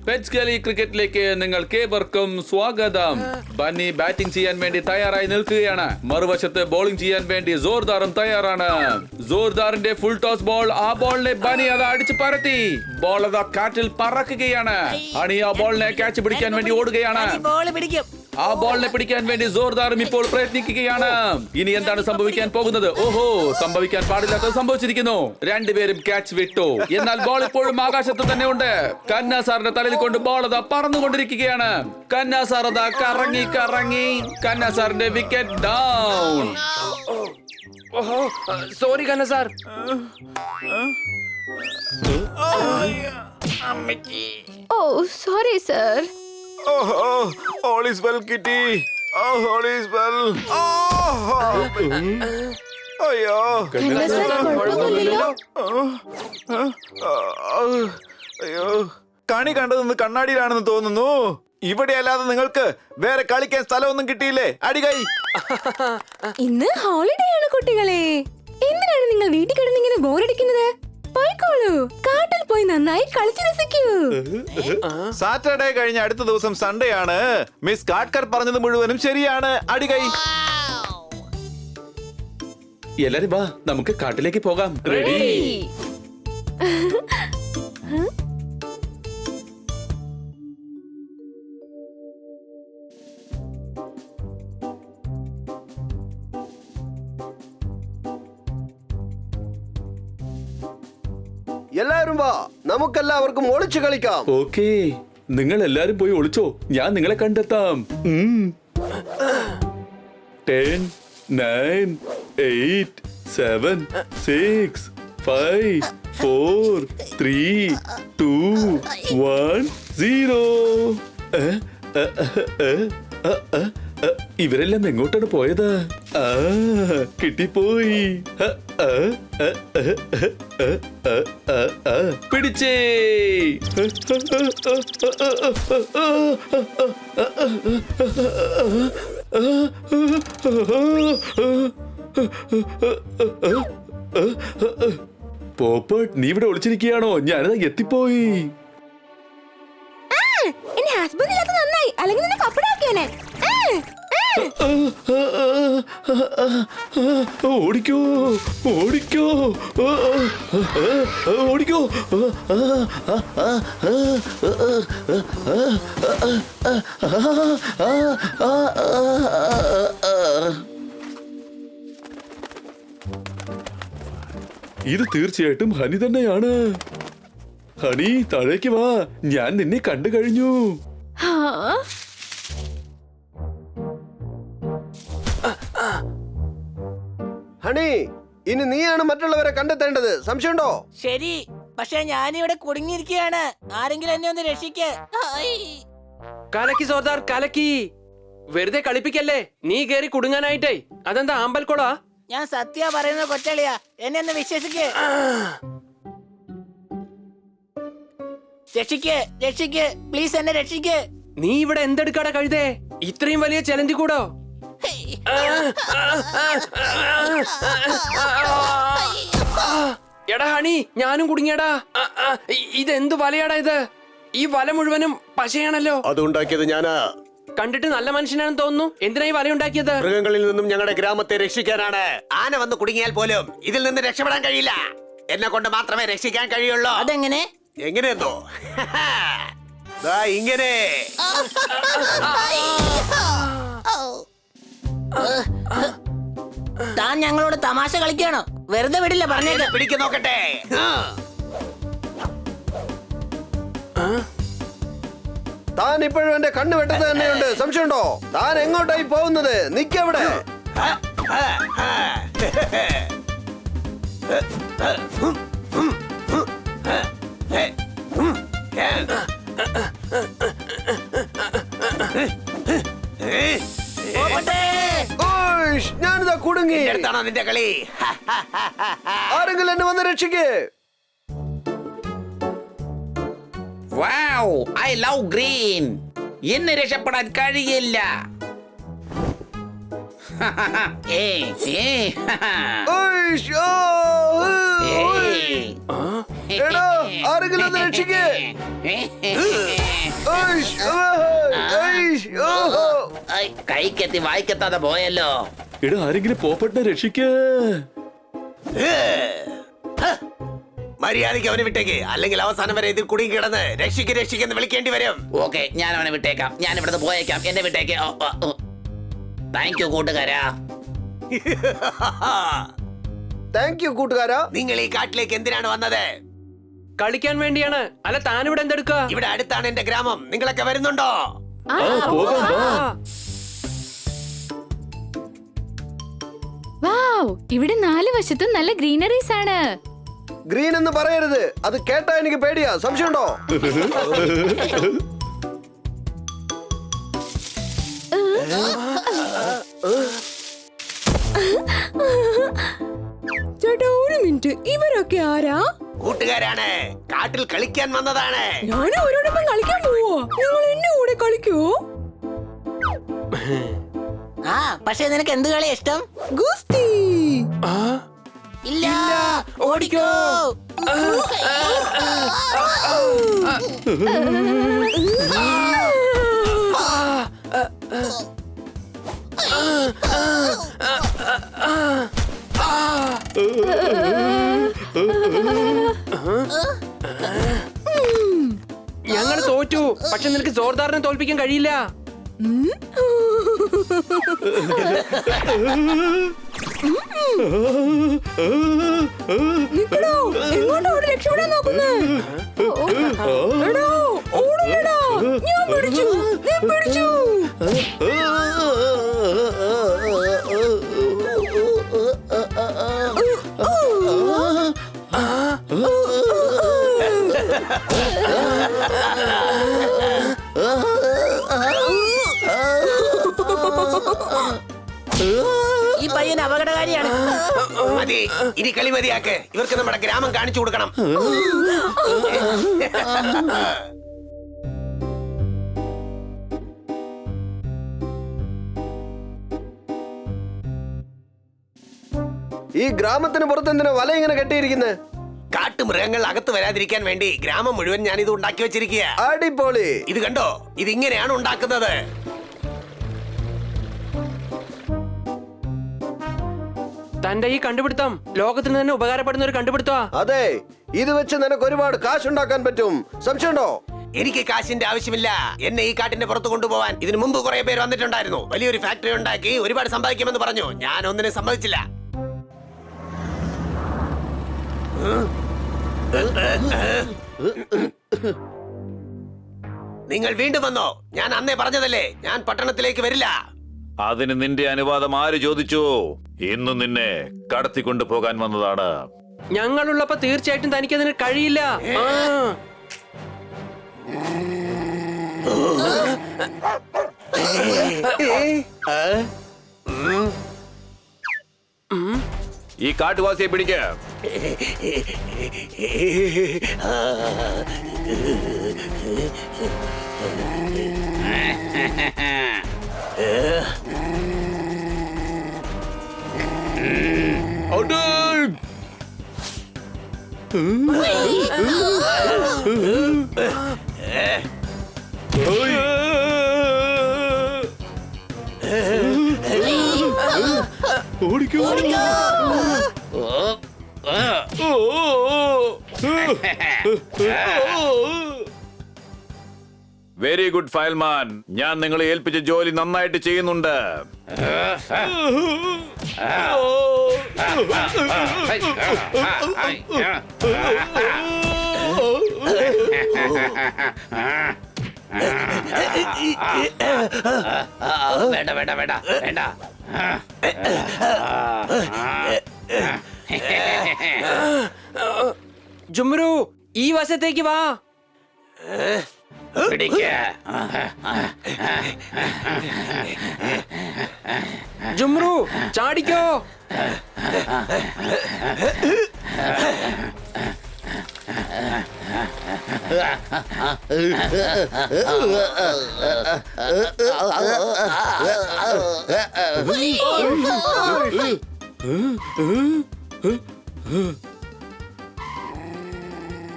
Pets ഗലി ക്രിക്കറ്റിലേക്ക് നിങ്ങൾക്ക് ഏവർക്കും സ്വാഗതം. ബന്നി ബാറ്റിംഗ് ചെയ്യാൻ വേണ്ടി തയ്യാറായി നിൽക്കുകയാണ്. മറുവശത്ത് ബോളിംഗ് ചെയ്യാൻ വേണ്ടി ജോർദാറും തയ്യാറാണ്. ജോർദാറിന്റെ ഫുൾ ടോസ് ബോൾ, ആ ബോളിനെ ബന്നി അത് അടിച്ചു പരത്തി. ബോൾ അത് കാറ്റിൽ പറക്കുകയാണ്. ഹണി ആ ബോളിനെ ക്യാച്ച് പിടിക്കാൻ വേണ്ടി ഓടുകയാണ്. ആ ബോളിനെ പിടിക്കാൻ വേണ്ടി ജോർദാറും ഇപ്പോൾ പ്രയത്നിക്കുകയാണ്. ഇനി എന്താണ് സംഭവിക്കാൻ പോകുന്നത്? ഓഹോ, സംഭവിക്കാൻ പാടില്ലാത്തത് സംഭവിച്ചിരിക്കുന്നു. രണ്ടുപേരും ക്യാച്ച് വിട്ടു. എന്നാൽ ബോൾ ഇപ്പോഴും ആകാശത്ത് തന്നെ ഉണ്ട്. കന്ന സാറിന്റെ തലയിൽ കൊണ്ട് ബോൾ അതാ പറന്നുകൊണ്ടിരിക്കുകയാണ്. കന്ന സാർ അതാ കറങ്ങി കറങ്ങി കന്ന സാറിന്റെ വിക്കറ്റ് ഡൗൺ. സോറി കന്ന sir. Oh sorry sir. Oh, all is well, Kitty. Oh, all is well. Oh, അയ്യോ. അയ്യോ, കണി കണ്ടതെന്ന് കണ്ണാടിയിലാണെന്ന് തോന്നുന്നു. ഇവിടെ അല്ലാതെ നിങ്ങൾക്ക് വേറെ കളിക്കാൻ സ്ഥലമൊന്നും കിട്ടിയില്ലേ? അടികൈ. ഇന്ന് ഹോളിഡേ ആണ് കുട്ടികളെ. എന്തിനാണ് നിങ്ങൾ വീട്ടിൽ കിടന്നിങ്ങനെ ബോറടിക്കുന്നത്? പോയിക്കോളൂ, കാട്ടിൽ പോയി നന്നായി കളിച്ചു രസിക്കൂ. സാറ്റർഡേ കഴിഞ്ഞ അടുത്ത ദിവസം സൺഡേ ആണ്. മിസ് കാട്ട്കർ പറഞ്ഞത് മുഴുവനും ശരിയാണ്. അടികൈ. എല്ലാരും വാ, നമുക്ക് കാട്ടിലേക്ക് പോകാം. റെഡി? എല്ലാരും വാ, നമുക്കെല്ലാവർക്കും ഒളിച്ചു കളിക്കാം. ഓക്കേ, നിങ്ങൾ എല്ലാരും പോയി ഒളിച്ചോ, ഞാൻ നിങ്ങളെ കണ്ടെത്താം. 10, 9, 8, 7, 6, 5, 4, 3, 2, 1, 0. ഇവരെല്ലാം എങ്ങോട്ടാണ് പോയത്? കിട്ടിപ്പോയി. പിടിച്ചേ. പോപ്പട്ട്, നീ ഇവിടെ ഒളിച്ചിരിക്കുകയാണോ? ഞാനത് എത്തിപ്പോയി. എന്റെ ഹസ്ബൻഡ് ഇല്ലാത്ത നന്നായി, അല്ലെങ്കിൽ നിന്നെ പപ്പടാക്കിയാനെ. ഓടിക്കോ ഓടിക്കോ ഓടിക്കോ. ഇത് തീർച്ചയായിട്ടും ഹണി തന്നെയാണ്. ഹണി, താഴേക്ക് വാ, ഞാൻ നിന്നെ കണ്ടു കഴിഞ്ഞു. ഹണി, ഇനി നീയാണ് മറ്റുള്ളവരെ കണ്ടെത്തേണ്ടത്. സംശയമുണ്ടോ? ശരി, പക്ഷെ ഞാനിവിടെ കുടുങ്ങിയിരിക്കുകയാണ്. ആരെങ്കിലും എന്നെ ഒന്ന് രക്ഷിക്ക്. കലക്കി സോർദാർ, കലക്കി. വെറുതെ കളിപ്പിക്കല്ലേ. നീ കേറി കുടുങ്ങാനായിട്ടേ. അതെന്താ ആമ്പൽക്കൊളാ? ഞാൻ സത്യ പറയുന്നത് കൊച്ചളിയാ, എന്നെ ഒന്ന് വിശ്വസിക്ക്. രക്ഷിക്ക്, രക്ഷിക്ക്, പ്ലീസ് എന്നെ രക്ഷിക്ക്. നീ ഇവിടെ എന്തെടുക്കാടാ കഴുതേ? ഇത്രയും വലിയ ചലഞ്ച് കൂടോ? എടാ ഹണി, ഞാനും കുടുങ്ങിയടാ. ഇതെന്ത് വലയാടാ ഇത്? ഈ വല മുഴുവനും പശയാണല്ലോ. അതുണ്ടാക്കിയത് ഞാനാ. കണ്ടിട്ട് നല്ല മനുഷ്യനാണെന്ന് തോന്നുന്നു. എന്തിനാ ഈ വല ഉണ്ടാക്കിയത്? മൃഗങ്ങളിൽ നിന്നും ഞങ്ങളുടെ ഗ്രാമത്തെ രക്ഷിക്കാനാണ്. ആന വന്ന് കുടുങ്ങിയാൽ പോലും ഇതിൽ നിന്ന് രക്ഷപ്പെടാൻ കഴിയില്ല. എന്നെ കൊണ്ട് മാത്രമേ രക്ഷിക്കാൻ കഴിയുള്ളൂ. അതെങ്ങനെ? എങ്ങനെയെന്നോ? ഇങ്ങനെ. താൻ ഞങ്ങളോട് തമാശ കളിക്കാണോ? വെറുതെ വിടില്ല, പറഞ്ഞേക്ക്. പിടിക്ക് നോക്കട്ടെ. താൻ ഇപ്പോഴും എന്റെ കണ്ണ് വെട്ടത് തന്നെയുണ്ട്. സംശയമുണ്ടോ? താൻ എങ്ങോട്ടായി പോകുന്നത്? നിക്കവിടെ. ഞാനിതാ കുടുങ്ങി. എടുത്താണോ നിന്റെ കളി? ആരെങ്കിലും എന്നെ വന്ന് രക്ഷിക്കേ. Wow, I love green. എന്നെ രക്ഷപ്പെടാൻ കഴിയില്ല. ആരെങ്കിലും ഒന്ന് രക്ഷിക്കേ. കൈക്കെത്തി വായിക്കെത്താതെ പോയല്ലോ. എടാ ആരെങ്കിലും പോപ്പട്ടിനെ രക്ഷിക്ക്. മര്യാദയ്ക്ക് അവനെ വിട്ടേക്ക്, അല്ലെങ്കിൽ അവസാനം വരെ ഇതിൽ കുടുങ്ങി കിടന്ന് രക്ഷിക്കെന്ന് വിളിക്കേണ്ടി വരും. ഓക്കെ, ഞാൻ അവനെ വിട്ടേക്കാം. ഞാൻ ഇവിടുന്ന് പോയേക്കാം. എന്നെ വിട്ടേക്ക്. താങ്ക് യു കൂട്ടുകാരാ. താങ്ക് യു കൂട്ടുകാരാ. നിങ്ങൾ ഈ കാട്ടിലേക്ക് എന്തിനാണ് വന്നത്? കളിക്കാൻ വേണ്ടിയാണ്. അല്ല, താനിവിടെ എന്തെടുക്കാ? ഇവിടെ അടുത്താണ് എന്റെ ഗ്രാമം. നിങ്ങളൊക്കെ വരുന്നുണ്ടോ? പോകാം വാ. വാവ്, ഇവിടെ 4 വശത്തും നല്ല ഗ്രീനറീസ് ആണ്. ഗ്രീൻ എന്ന് പറയരുത്, അത് കേട്ടാ എനിക്ക് പേടിയാ. സംശയമുണ്ടോ? ചേട്ടാ ഒരു മിനിറ്റ്, ഇവരൊക്കെ ആരാ? കൂട്ടുകാരാണ്, കാട്ടിൽ കളിക്കാൻ വന്നതാണ്. ഞാൻ അവരോടൊപ്പം കളിക്കാൻ പോവാ. നിങ്ങൾ എന്നെ കൂടെ കളിക്കോ? ആ പക്ഷെ നിനക്ക് എന്ത് കളിയാ ഇഷ്ടം? ഗുസ്തി. ഇല്ല, ഓടിക്കോ. ഞങ്ങൾ തോറ്റു. പക്ഷെ നിനക്ക് ജോർദാറിനെ തോൽപ്പിക്കാൻ കഴിയില്ല. എങ്ങോട്ടാ അവിടെ രക്ഷപ്പെടാൻ നോക്കുന്നേ? എടാ, ഓടുകടാ. ഞാൻ പിടിച്ചു, ഞാൻ പിടിച്ചു. ഈ പയ്യൻ അപകടകാരിയാണ്. മതി, ഇനി കളി മതിയാക്ക്. ഇവർക്ക് നമ്മുടെ ഗ്രാമം കാണിച്ചു കൊടുക്കണം. ഈ ഗ്രാമത്തിന് പുറത്ത് എന്തിനാ വല ഇങ്ങനെ കെട്ടിയിരിക്കുന്നത്? കാട്ടുമൃഗങ്ങൾ അകത്ത് വരാതിരിക്കാൻ വേണ്ടി ഗ്രാമം മുഴുവൻ ഞാൻ ഇത് ഉണ്ടാക്കി വെച്ചിരിക്കുക. അടിപൊളി. ഇത് കണ്ടോ, ഇതിങ്ങനെയാണ് ഉണ്ടാക്കുന്നത്. തന്റെ ഈ കണ്ടുപിടുത്തം ലോകത്തിന് തന്നെ ഉപകാരപ്പെടുന്ന ഒരു കണ്ടുപിടുത്തമാ. അതെ, ഇത് വെച്ച് നിനക്ക് ഒരുപാട് കാശുണ്ടാക്കാൻ പറ്റും. സംശയമുണ്ടോ? എനിക്ക് കാശിന്റെ ആവശ്യമില്ല. എന്നെ ഈ കാട്ടിന്റെ പുറത്ത് കൊണ്ടുപോവാൻ ഇതിനു മുമ്പ് കുറെ പേര് വന്നിട്ടുണ്ടായിരുന്നു. വലിയൊരു ഫാക്ടറി ഉണ്ടാക്കി ഒരുപാട് സമ്പാദിക്കുമെന്ന് പറഞ്ഞു. ഞാൻ ഒന്നിനും സമ്മതിച്ചില്ല. നിങ്ങൾ വീണ്ടും വന്നോ? ഞാൻ അന്നേ പറഞ്ഞതല്ലേ, ഞാൻ പട്ടണത്തിലേക്ക് വരില്ല. അതിന് നിന്റെ അനുവാദം ആര് ചോദിച്ചു? ഇന്ന് നിന്നെ കടത്തിക്കൊണ്ടു പോകാൻ വന്നതാണ്. ഞങ്ങളുള്ളപ്പോ തീർച്ചയായിട്ടും തനിക്കതിന് കഴിയില്ല. ഈ കാട്ടുവാസിയെ പിടിക്ക. ഓടിക്കോ. വെരി ഗുഡ് ഫയൽമാൻ. ഞാൻ നിങ്ങളെ ഏൽപ്പിച്ച ജോലി നന്നായിട്ട് ചെയ്യുന്നുണ്ട്. വേണ്ട വേണ്ട വേണ്ട വേണ്ട. ജുമ്രു, ഈ വശത്തേക്ക് വാ. പിടിക്ക. ജുമ്രു, ചാടിക്കോ.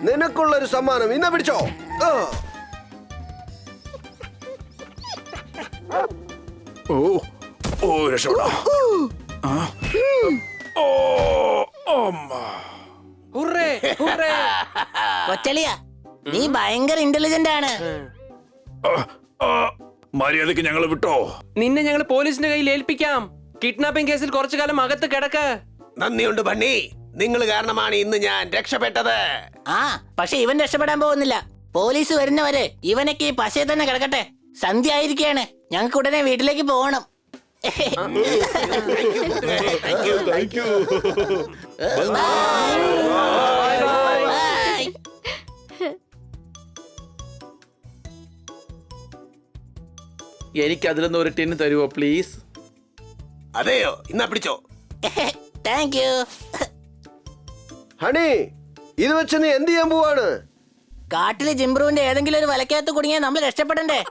നിനക്കുള്ളൊരു സമ്മാനം ഇന്ന പിടിച്ചോ. ഓ ഓ രക്ഷപ്പെടാ. ഓ അമ്മ. Hurray, hurray. കൊച്ചളിയ നീ ഭയങ്കര ഇന്റലിജന്റ് ആണ്. മര്യാദക്ക് ഞങ്ങൾ വിട്ടോ. നിന്നെ ഞങ്ങൾ പോലീസിന്റെ കയ്യിൽ ഏൽപ്പിക്കാം. കിഡ്നാപ്പിംഗ് കേസിൽ കുറച്ചു കാലം അകത്ത് കിടക്ക്. നന്ദിയുണ്ട് ബണ്ണി, നിങ്ങൾ കാരണമാണ് ഇന്ന് ഞാൻ രക്ഷപ്പെട്ടത്. ആ പക്ഷെ ഇവൻ രക്ഷപ്പെടാൻ പോകുന്നില്ല. പോലീസ് വരുന്നവരെ ഇവനൊക്കെ ഈ പശയെ തന്നെ കിടക്കട്ടെ. സന്ധ്യ ആയിരിക്കുകയാണ്, ഞങ്ങൾക്ക് ഉടനെ വീട്ടിലേക്ക് പോകണം. Bye. എനിക്ക് അതിൽ നിന്ന് ഒരു ടിൻ തരുമോ പ്ലീസ്? അതെയോ, ഇന്നാ പിടിച്ചോ. Thank you. ഹണി, ഇത് വെച്ച് നീ എന്ത് ചെയ്യാൻ പോവാണ്? കാട്ടിലെ ജിംബ്രുവിന്റെ ഏതെങ്കിലും ഒരു വലക്കകത്ത് കുടുങ്ങിയാൽ നമ്മൾ രക്ഷപ്പെടണ്ടേ?